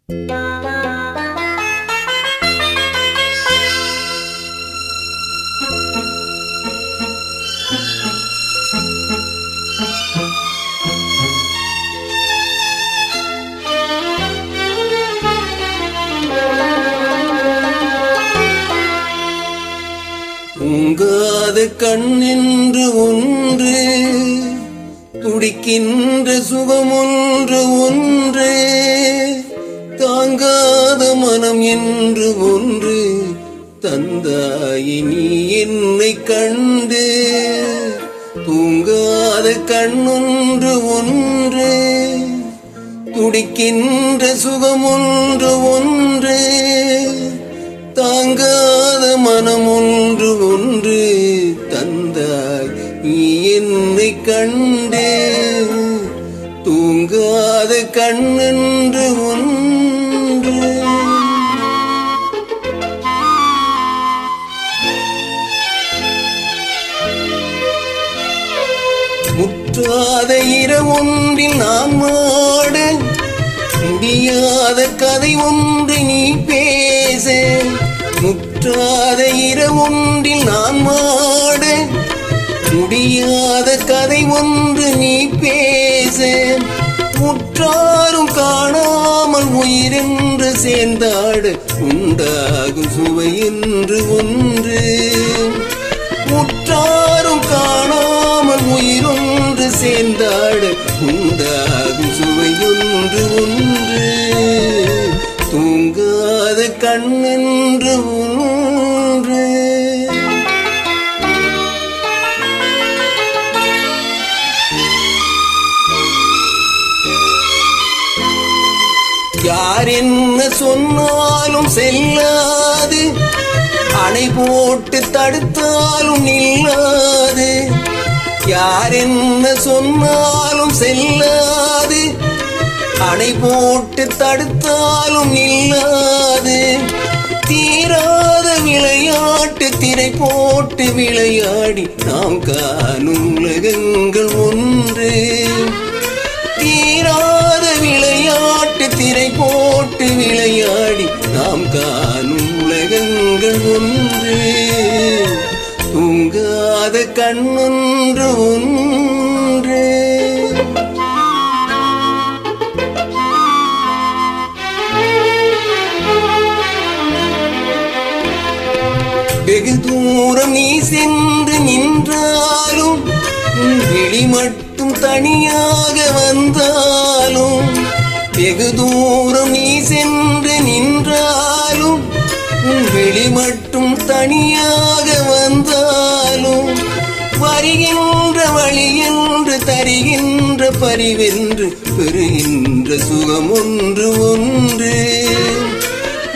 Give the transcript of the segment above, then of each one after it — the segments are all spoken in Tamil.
தூங்காத கண்ணென்று ஒன்று, துடிக்கின்ற சுகமொன்று ஒன்று, தாங்காத மனம் என்று ஒன்று தந்தாயி நீ என்னை கண்டு. தூங்காத கண்ணொன்று ஒன்று, துடிக்கின்ற சுகமொன்று ஒன்று, தாங்காத மனம் ஒன்று ஒன்று தந்தாய் நீ என்னை கண்டே. தூங்காத கண்ணென்று ஒன்று. முற்றாத இரவொன்றில் நான் மாட, முடியாத கதை ஒன்று நீ பேச. முற்றாத இரவொன்றில் நான் மாட, முடியாத கதை ஒன்று நீ பேச. முற்றாரும் காணாமல் உயிரென்று சேர்ந்தாட, உண்டாகும் சுவை என்று ஒன்று. முற்றாரும் காணாமல் உயிரொன்று சேர்ந்தாட, உண்டாகும் சுவை ஒன்று ஒன்று. தூங்காத கண்ணென்று ஒன்று. யார் என்ன சொன்னாலும் செல்லாது, அணை போட்டு தடுத்தாலும் நில்லாது. யார் என்ன சொன்னாலும் செல்லாது, அணை போட்டு தடுத்தாலும் நில்லாது. தீராத விளையாட்டு திரை போட்டு விளையாடி நாம் காணும் உலகங்கள் ஒன்று. தீராத விளையாட்டு திரை போட்டு விளையாடி நாம் காணும் உலகங்கள் ஒன்று. தூங்காத கண்ணொன்று ஒன்று. வெகு தூரம் நீ சென்று நின்றாலும், விழி மட்டும் தனியாக வந்தாலும். வெகு தூரம் நீ சென்று நின்றாலும், விழி மட்டும் தனியாக வந்தாலும். வருகின்ற வழி என்று தருகின்ற பரிவென்று பெறுகின்ற சுகம் ஒன்று ஒன்று.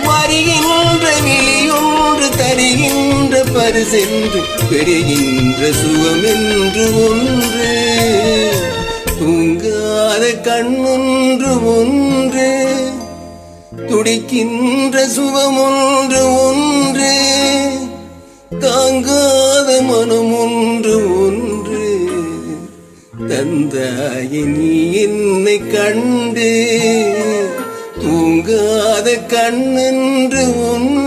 வருகின்ற விழியொன்று தருகின்ற பரிசென்று பெறுகின்ற சுகம் என்று ஒன்று. தூங்காத கண்ணொன்று ஒன்று, துடிக்கின்ற சுகம் ஒன்று ஒன்று, தாங்காத மனம் ஒன்று ஒன்று தந்தாய் நீ என்னை கண்டு. தூங்காத கண்ணென்று ஒன்று.